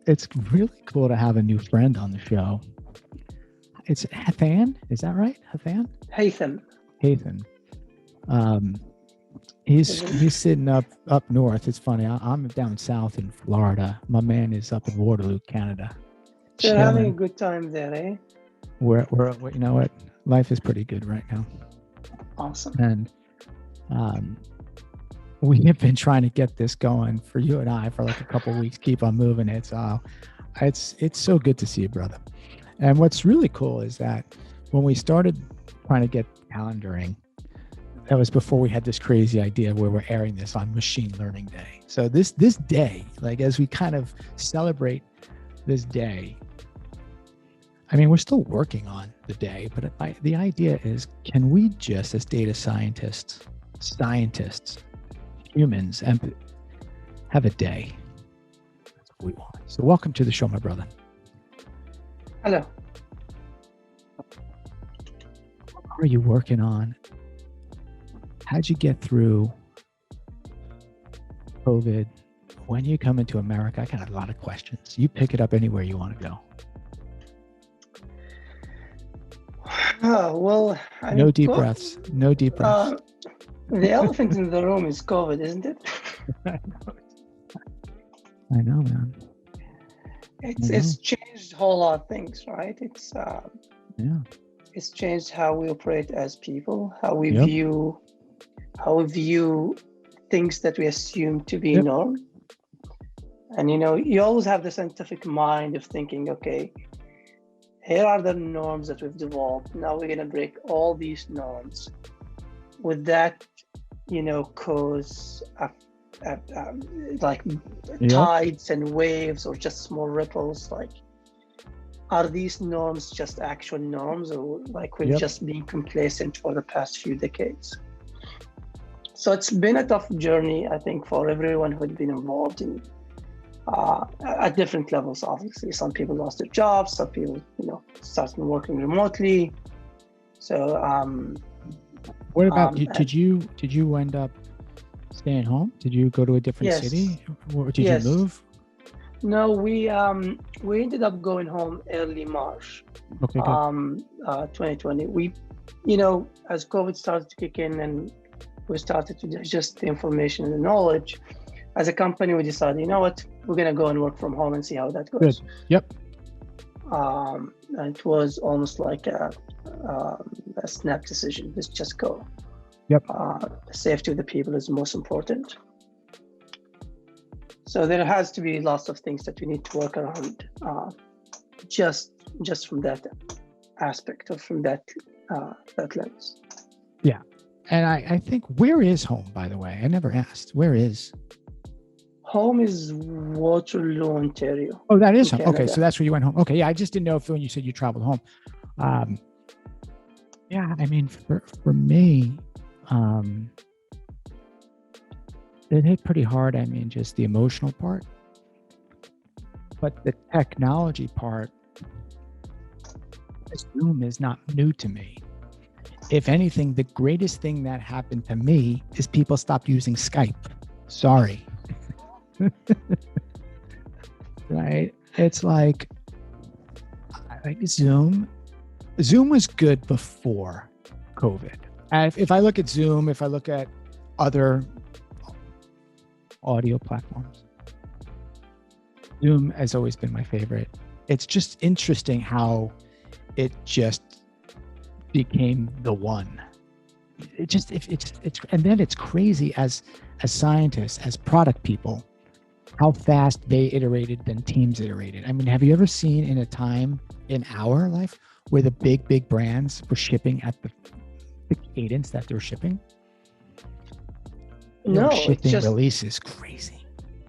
It's really cool to have a new friend on the show. It's Hathan, is that right? Hathan? Haitham, Haitham. Um, he's isn't sitting up north. It's funny. I'm down south in Florida. My man is up in Waterloo, Canada, So you're having a chilling. good time there, eh? You know what? Life is pretty good right now, Awesome. and um, we have been trying to get this going for you and I for like a couple weeks. Keep on moving it. So it's so good to see you, brother. And what's really cool is that when we started trying to get calendaring, that was before we had this crazy idea where we're airing this on Machine Learning Day. So this day, like as we kind of celebrate this day, I mean, we're still working on the day, but the idea is, can we just, as data scientists, humans, and have a day? That's what we want. So welcome to the show, my brother. Hello. What are you working on? How'd you get through COVID? When you come into America, I got a lot of questions. You pick it up anywhere you want to go. Oh, well, I No mean, deep breaths. No deep breaths. the elephant in the room is COVID, isn't it? I know, man. It's changed a whole lot of things, right? Yeah. It's changed how we operate as people, how we Yep. view things that we assume to be Yep. norm. And you always have the scientific mind of thinking, okay, here are the norms that we've developed. Now we're gonna break all these norms. Would that, cause like Yep. tides and waves or just small ripples? Like, are these norms just actual norms, or like we've Yep. just been complacent for the past few decades? So it's been a tough journey, I think, for everyone who'd been involved in at different levels. Obviously, some people lost their jobs, some people, started working remotely. So, What about you? Did you end up staying home? Did you go to a different yes, city, or did you yes. move? No, we ended up going home early March, Okay, good. 2020. We, as COVID started to kick in and we started to digest the information and the knowledge, as a company, we decided, you know what, we're gonna go and work from home and see how that goes. Good. Yep. And it was almost like a snap decision. Let's just go. Yep. The safety of the people is most important. So there has to be lots of things that we need to work around, just from that aspect or from that lens. Yeah. And I think, where is home, by the way? I never asked. Where is? Home is Waterloo, Ontario. Oh, that is home. Canada. Okay, so that's where you went home. Okay, yeah, I just didn't know if when you said you traveled home. Yeah, I mean, for me, it hit pretty hard. I mean, just the emotional part, but the technology part, Zoom is not new to me. If anything, the greatest thing that happened to me is people stopped using Skype. Sorry. Right? It's like Zoom. Zoom was good before COVID. If I look at Zoom, if I look at other audio platforms, Zoom has always been my favorite. It's just interesting how it just became the one. It's and then it's crazy as scientists, as product people, how fast they iterated than teams iterated. I mean, have you ever seen in a time in our life where the big brands were shipping at the cadence that they're shipping? No, shipping releases crazy.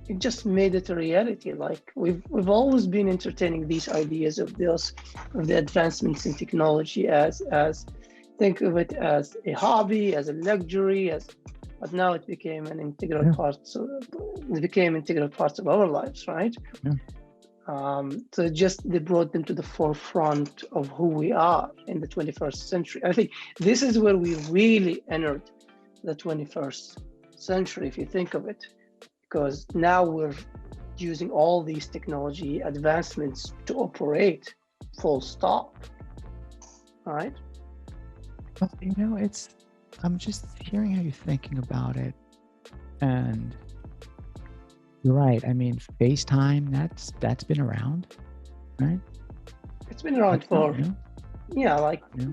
It just made it a reality. Like we've always been entertaining these ideas of the advancements in technology as think of it as a hobby, as a luxury, but now it became an integral part. So it became integral parts of our lives, right? Yeah. So they brought them to the forefront of who we are in the 21st century. I think this is where we really entered the 21st century, if you think of it, because now we're using all these technology advancements to operate, full stop, right? Well, I'm just hearing how you're thinking about it, and you're right. I mean, FaceTime, that's been around, right? It's been around That's not for, new.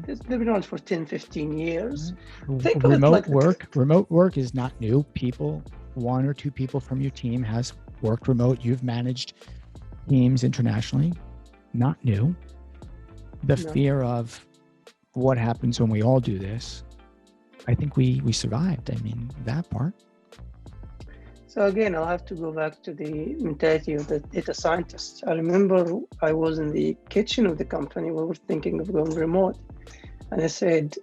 it's been around for 10, 15 years. Right. Think of it like Remote work is not new. One or two people from your team has worked remote. You've managed teams internationally, not new. The fear of what happens when we all do this, I think we survived. I mean, that part. So again, I'll have to go back to the mentality of the data scientists. I remember I was in the kitchen of the company. We were thinking of going remote. And I said,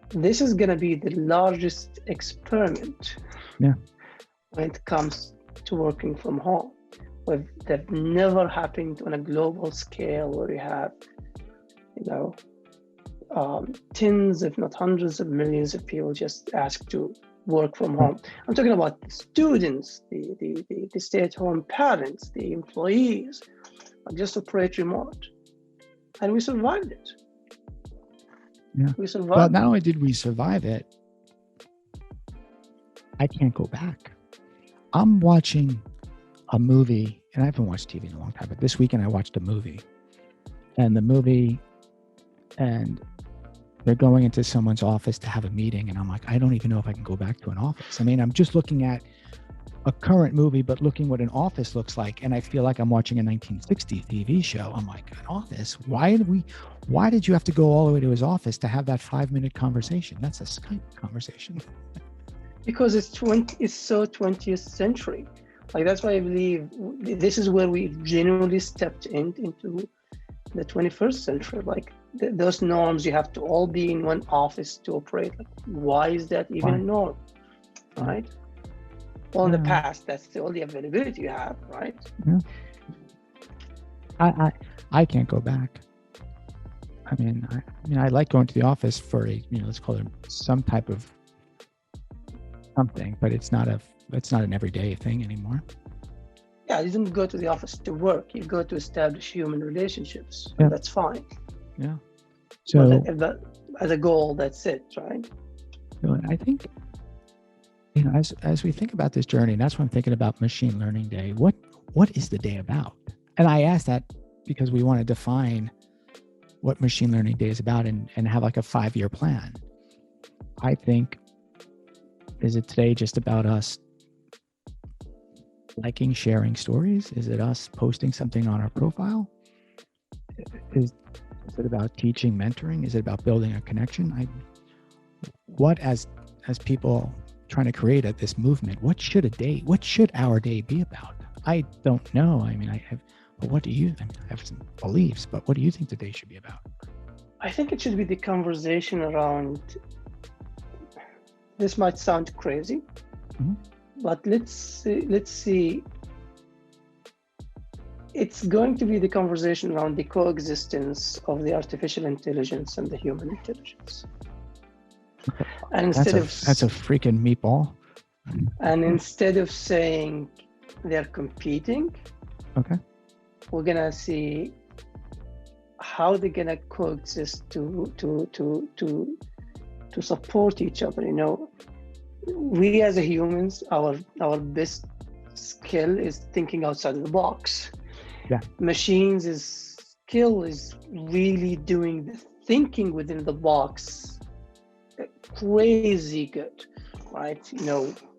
this is going to be the largest experiment when it comes to working from home. That never happened on a global scale where you have, tens, if not hundreds of millions of people just asked to work from home. I'm talking about the students, the stay-at-home parents, the employees, just operate remote. And we survived it. Yeah. We survived. Well, not only did we survive it, I can't go back. I'm watching a movie, and I haven't watched TV in a long time, but this weekend I watched a movie. And they're going into someone's office to have a meeting, and I'm like, I don't even know if I can go back to an office. I mean, I'm just looking at a current movie, but looking what an office looks like, and I feel like I'm watching a 1960s TV show. I'm like, an office? Why did you have to go all the way to his office to have that 5-minute conversation? That's a Skype conversation. Because it's so 20th century. Like, that's why I believe this is where we genuinely stepped into the 21st century. Like, those norms, you have to all be in one office to operate. Like, why is that even a norm, right? Well, in the past, that's the only availability you have, right? Yeah. I can't go back. I mean, I like going to the office for let's call it some type of something, but it's not an everyday thing anymore. Yeah, you didn't go to the office to work. You go to establish human relationships. Yeah. That's fine. Yeah. So as a goal, that's it, right? I think, as we think about this journey, and that's what I'm thinking about Machine Learning Day. What is the day about? And I asked that because we want to define what Machine Learning Day is about and have like a 5-year plan. I think, is it today just about us liking, sharing stories? Is it us posting something on our profile? Is it about teaching, mentoring? Is it about building a connection? What as people trying to create this movement, what should our day be about? I don't know. I mean, but what do you, I have some beliefs, but what do you think the day should be about? I think it should be the conversation around, this might sound crazy, but let's see. It's going to be the conversation around the coexistence of the artificial intelligence and the human intelligence. And that's a freaking meatball. And instead of saying they're competing, we're gonna see how they're gonna coexist to support each other. We as humans, our best skill is thinking outside of the box. Yeah. Machines' skill is really doing the thinking within the box. Crazy good, right?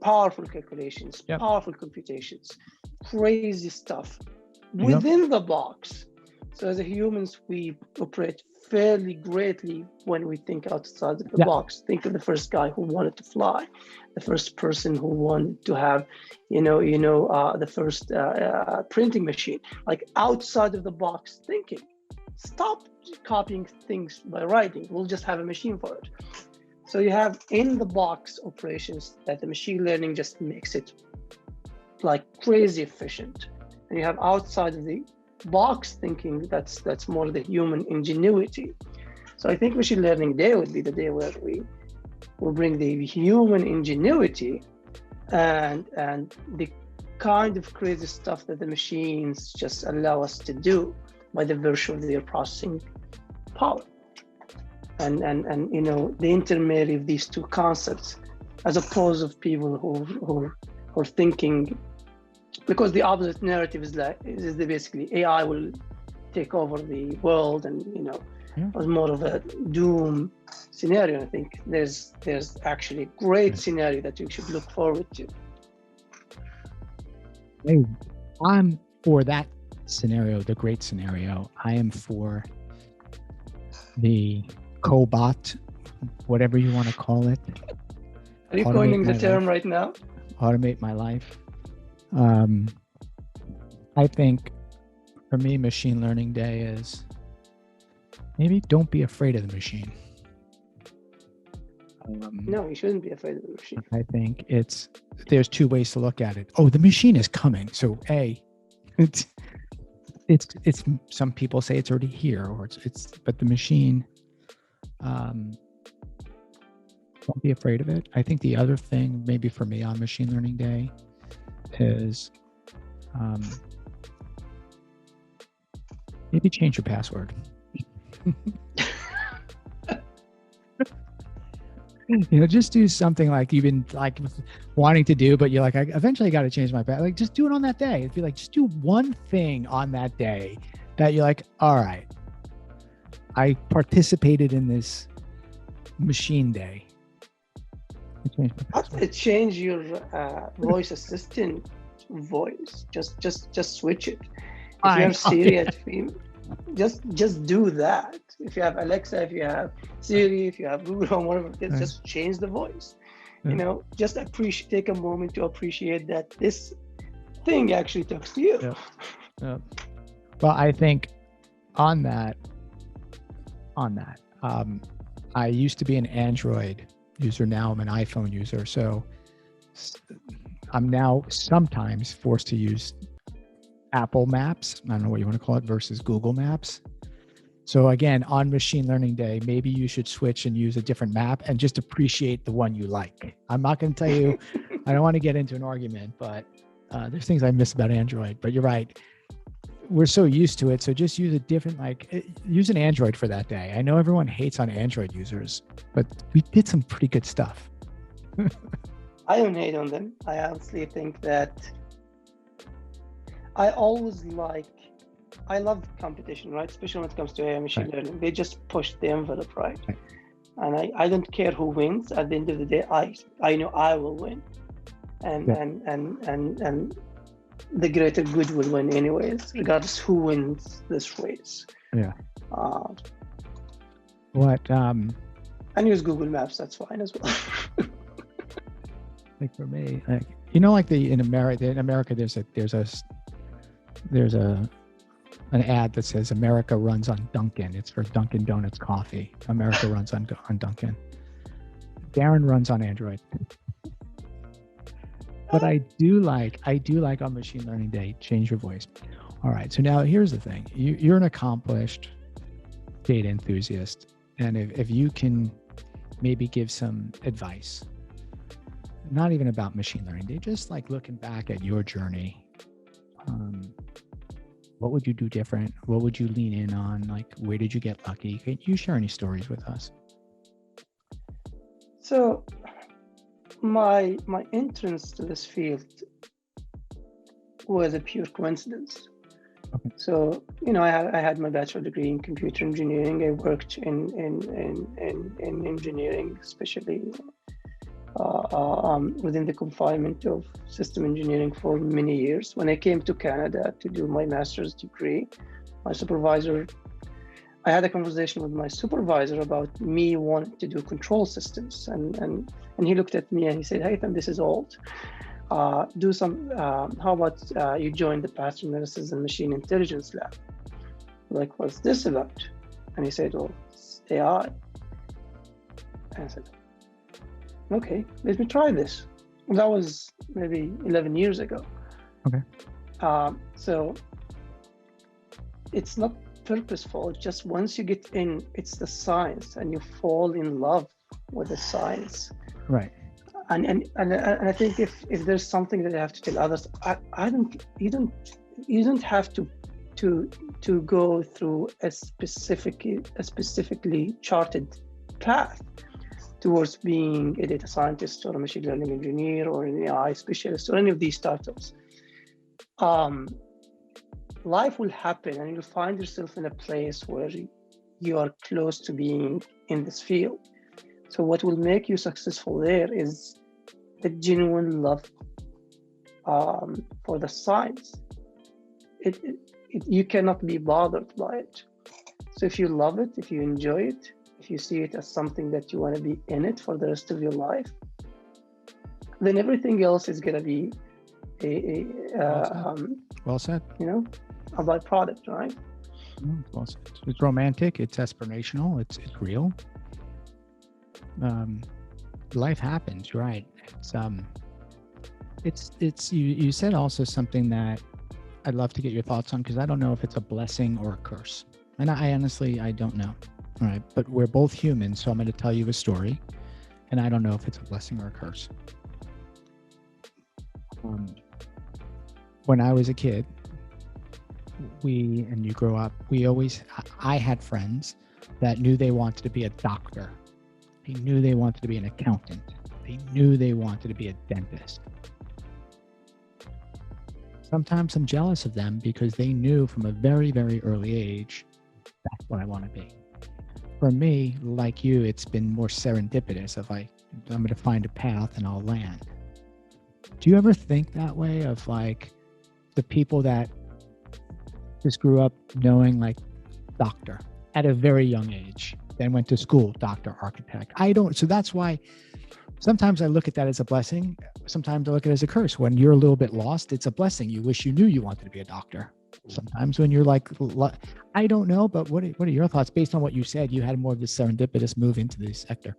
Powerful calculations, powerful computations, crazy stuff within the box. So as humans, we operate fairly greatly when we think outside of the box. Think of the first guy who wanted to fly, the first person who wanted to have, the first printing machine, like outside of the box thinking. Stop copying things by writing. We'll just have a machine for it. So you have in the box operations that the machine learning just makes it like crazy efficient. And you have outside of the box thinking that's more the human ingenuity. So I think Machine Learning Day would be the day where we will bring the human ingenuity and the kind of crazy stuff that the machines just allow us to do by the virtue of their processing power. And the intermarry of these two concepts, as opposed of people who are thinking, because the opposite narrative is that basically AI will take over the world, and was more of a doom scenario. I think there's actually a great scenario that you should look forward to. Hey, I'm for that scenario, the great scenario. I am for the cobot, whatever you want to call it. Are you coining the term right now? Automate my life. I think for me, machine learning day is maybe don't be afraid of the machine. No, you shouldn't be afraid of the machine. I think there's two ways to look at it. Oh, the machine is coming. So it's some people say it's already here, or but the machine, don't be afraid of it. I think the other thing maybe for me on machine learning day is maybe change your password. Just do something like you've been like wanting to do, but you're like, I eventually got to change my password. Like, just do it on that day. It'd be like, just do one thing on that day that you're like, all right, I participated in this machine day. Change your voice assistant voice. Just switch it. If you have Siri at home, just do that. If you have Alexa, if you have Siri, if you have Google Home, whatever it is, just change the voice. Just take a moment to appreciate that this thing actually talks to you. Well, I think on that, I used to be an Android user. Now I'm an iPhone user. So I'm now sometimes forced to use Apple Maps, I don't know what you want to call it, versus Google Maps. So again, on machine learning day, maybe you should switch and use a different map and just appreciate the one you like. I'm not going to tell you, I don't want to get into an argument, but there's things I miss about Android. But you're right. We're so used to it. So just use a different, use an Android for that day. I know everyone hates on Android users, but we did some pretty good stuff. I don't hate on them. I honestly think that I love competition, right? Especially when it comes to AI machine learning. They just push the envelope, right? And I don't care who wins. At the end of the day, I know I will win, and the greater good will win anyways, regardless who wins this race. Yeah. And use Google Maps. That's fine as well. Like for me, like in America, there's an ad that says America runs on Dunkin'. It's for Dunkin' Donuts coffee. America runs on Dunkin'. Darren runs on Android. But I do like on machine learning day, change your voice. All right. So now here's the thing. You're an accomplished data enthusiast. And if you can maybe give some advice, not even about machine learning day, just like looking back at your journey, what would you do different? What would you lean in on? Like, where did you get lucky? Can you share any stories with us? So my entrance to this field was a pure coincidence. Okay. So, I had my bachelor degree in computer engineering. I worked in engineering, especially within the confinement of system engineering for many years. When I came to Canada to do my master's degree, I had a conversation with my supervisor about me wanting to do control systems, and he looked at me and he said, "Haitham, this is old. How about you join the pattern analysis and machine intelligence lab?" Like, what's this about? And he said, "Well, it's AI." And I said, "Okay, let me try this." That was maybe 11 years ago. Okay. So it's not purposeful. It's just once you get in, it's the science, and you fall in love with the science. Right. And I think if there's something that I have to tell others, I don't you don't have to go through a specifically charted path towards being a data scientist or a machine learning engineer or an AI specialist or any of these startups. Life will happen and you'll find yourself in a place where you are close to being in this field. So what will make you successful there is the genuine love for the science. You cannot be bothered by it. So if you love it, if you enjoy it, if you see it as something that you want to be in it for the rest of your life, then everything else is going to be well said. You know, a byproduct, right? Well said. It's romantic. It's aspirational. It's real. Life happens, right? It's you said also something that I'd love to get your thoughts on, because I don't know if it's a blessing or a curse. And I honestly, I don't know. All right. But we're both human. So I'm going to tell you a story. And I don't know if it's a blessing or a curse. When I was a kid, and you grow up, I had friends that knew they wanted to be a doctor. They knew they wanted to be an accountant. They knew they wanted to be a dentist. Sometimes I'm jealous of them because they knew from a very, very early age, that's what I want to be. For me, like you, it's been more serendipitous of I'm going to find a path and I'll land. Do you ever think that way of like the people that just grew up knowing like doctor at a very young age, then went to school, doctor, architect? So that's why sometimes I look at that as a blessing. Sometimes I look at it as a curse. When you're a little bit lost, it's a blessing. You wish you knew you wanted to be a doctor. Sometimes when you're like, I don't know, but what are your thoughts based on what you said? You had more of this serendipitous move into this sector.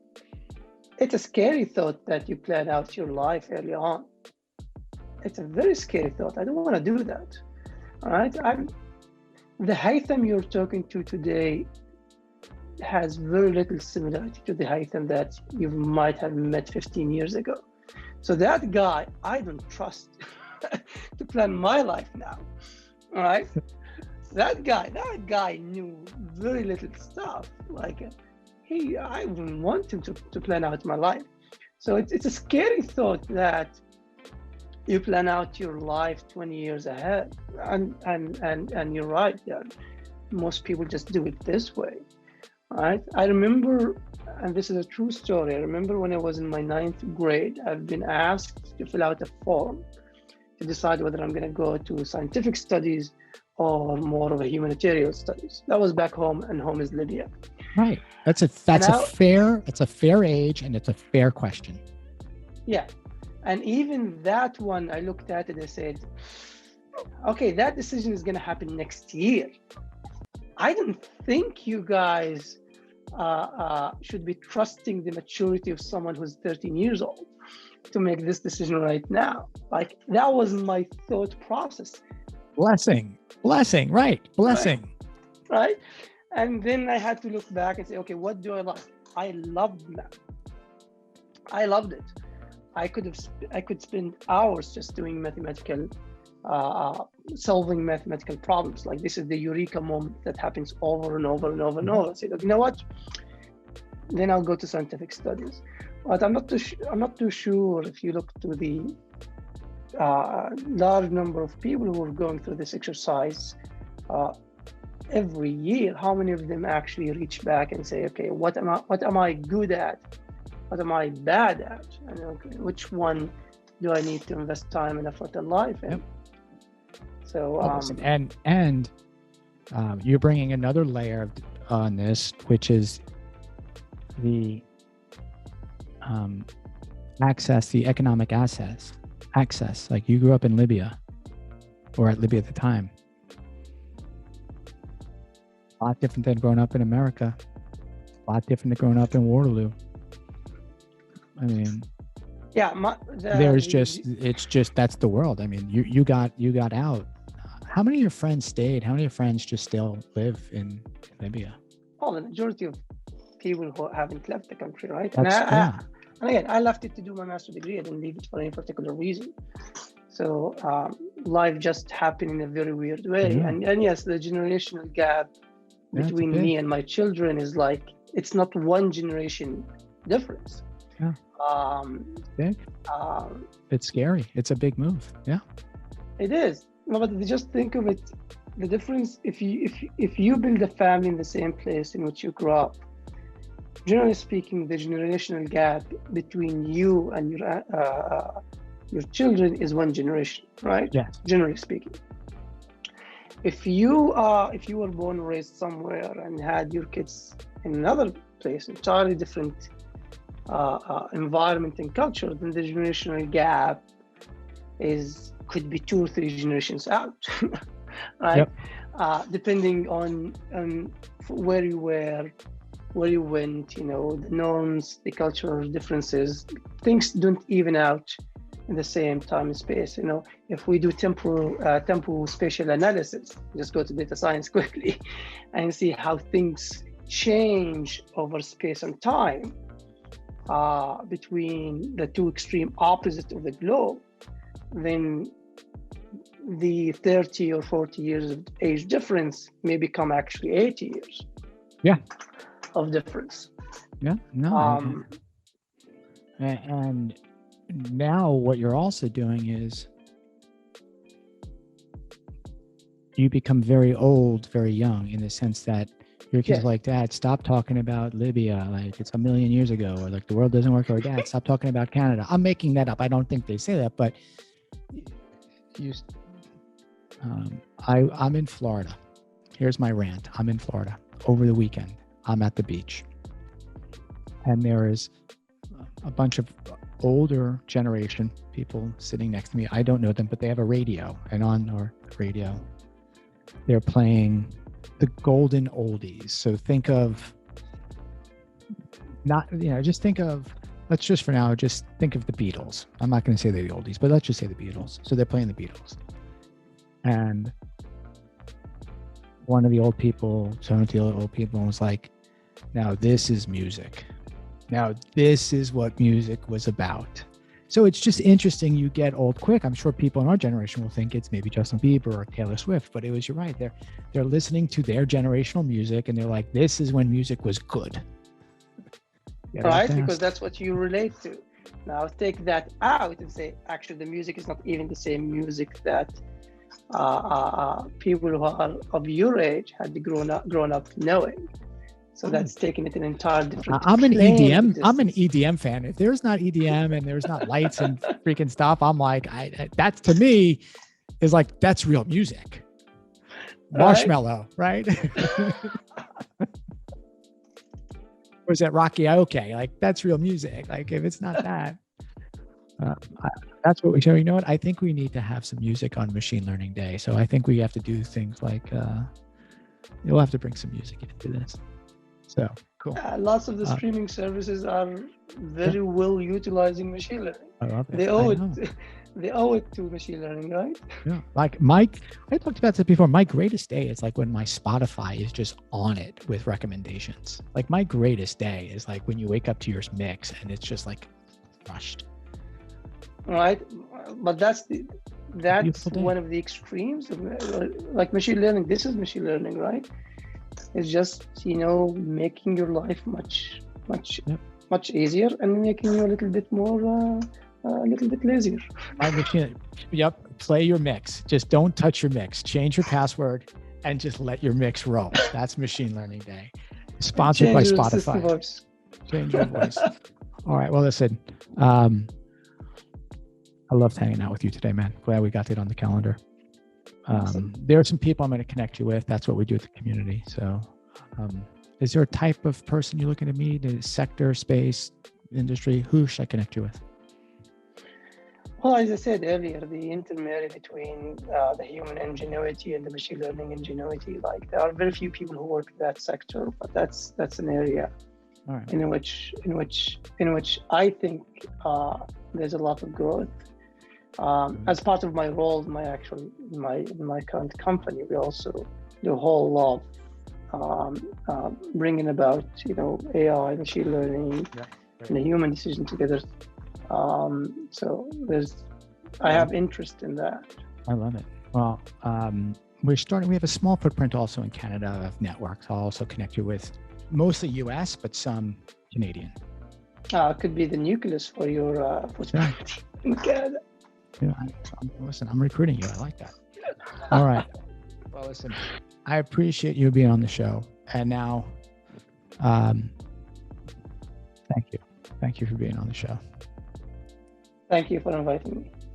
It's a scary thought that you plan out your life early on. It's a very scary thought. I don't want to do that. All right. The Haitham you're talking to today has very little similarity to the Haitham that you might have met 15 years ago. So that guy, I don't trust to plan my life now. All right. That guy knew very little stuff. Like I wouldn't want him to plan out my life. So it's a scary thought that you plan out your life 20 years ahead. And you're right. Yeah. Most people just do it this way. Right. I remember, and this is a true story, I remember when I was in my 9th grade, I've been asked to fill out a form to decide whether I'm going to go to scientific studies or more of a humanitarian studies. That was back home, and home is Libya. Right. That's a fair age, and it's a fair question. Yeah. And even that one, I looked at it and said, okay, that decision is going to happen next year. I don't think you guys should be trusting the maturity of someone who's 13 years old to make this decision right now. Like, that was my thought process. Blessing, right? Blessing. Right? And then I had to look back and say, okay, what do I like? I loved math. I loved it. I could spend hours just doing solving mathematical problems. Like, this is the eureka moment that happens over and over and over and over. I said, you know what? Then I'll go to scientific studies. But I'm not too sure if you look to the large number of people who are going through this exercise every year, how many of them actually reach back and say, okay, what am I good at? What am I bad at? And okay, which one do I need to invest time and effort and life in? Yep. So and you're bringing another layer on this, which is the the economic access. Like, you grew up in Libya, or at Libya at the time. A lot different than growing up in America. A lot different than growing up in Waterloo. I mean, yeah, it's just that's the world. I mean, you got out. How many of your friends stayed? How many of your friends just still live in Libya? Oh, the majority of people who haven't left the country, right? And again, I left it to do my master's degree. I didn't leave it for any particular reason. So life just happened in a very weird way. Yeah. And yes, the generational gap Yeah, it's between big. me and my children is like, it's not one generation difference. Yeah. Big. It's scary. It's a big move. Yeah. It is. No, but just think of it. The difference, if you build a family in the same place in which you grew up, generally speaking, the generational gap between you and your children is one generation, right? Yes. Generally speaking. If you were born and raised somewhere and had your kids in another place, entirely different environment and culture, then the generational gap could be 2 or 3 generations out, right? Yep. Depending on where you were, where you went, the norms, the cultural differences, things don't even out in the same time and space. If we do temporal spatial analysis, just go to data science quickly and see how things change over space and time between the 2 extreme opposites of the globe, then the 30 or 40 years of age difference may become actually 80 years. Yeah. Of difference. Yeah. No. And now what you're also doing is you become very old, very young, in the sense that your kids are like, Dad, stop talking about Libya, like it's a million years ago, or like the world doesn't work, or Dad, stop talking about Canada. I'm making that up. I don't think they say that, but I'm in Florida. Here's my rant. I'm in Florida over the weekend. I'm at the beach, and there is a bunch of older generation people sitting next to me. I don't know them, but they have a radio, and on our radio, they're playing the golden oldies. So think of let's just for now, just think of the Beatles. I'm not going to say they're the oldies, but let's just say the Beatles. So they're playing the Beatles. And one of the old people turned to the old people and was like, now this is music. Now this is what music was about. So it's just interesting. You get old quick. I'm sure people in our generation will think it's maybe Justin Bieber or Taylor Swift, but you're right. They're listening to their generational music and they're like, this is when music was good. Right, because that's what you relate to. Now take that out and say, actually, the music is not even the same music that people who are of your age had grown up knowing. So that's taking it an entire different. I'm an EDM fan. If there's not EDM and there's not lights and freaking stuff, I'm like, that's to me is like, that's real music. Marshmallow, right? Or is that Rocky? Okay, like that's real music. Like if it's not that, that's what we show. You know what? I think we need to have some music on Machine Learning Day. So I think we have to do things like you'll have to bring some music into this. So cool. Lots of the streaming services are very well utilizing machine learning. I love it. They owe it to machine learning, right? Yeah. Like Mike, I talked about this before. My greatest day is like when my Spotify is just on it with recommendations. Like my greatest day is like when you wake up to your mix and it's just like rushed. Right, but that's one of the extremes of like machine learning. This is machine learning, right? It's just making your life much easier and making you a little bit more a little bit lazier. My machine, play your mix. Just don't touch your mix. Change your password and just let your mix roll. That's Machine Learning Day. Sponsored by Spotify. Change your voice. All right. Well, listen, I loved hanging out with you today, man. Glad we got it on the calendar. There are some people I'm going to connect you with. That's what we do at the community. So is there a type of person you're looking to meet? The sector, space, industry? Who should I connect you with? Well, as I said earlier, the intermarry between the human ingenuity and the machine learning ingenuity, like there are very few people who work in that sector, but that's an area in which I think there's a lot of growth. As part of my role, in my current company, we also do a whole lot bringing about AI, machine learning, and a human decision together. So I have interest in that. I love it. Well, we have a small footprint also in Canada of networks. I'll also connect you with mostly US, but some Canadian. It could be the nucleus for your footprint in Canada. Listen, I'm recruiting you. I like that. All right. Well, listen, I appreciate you being on the show. And now, thank you. Thank you for being on the show. Thank you for inviting me.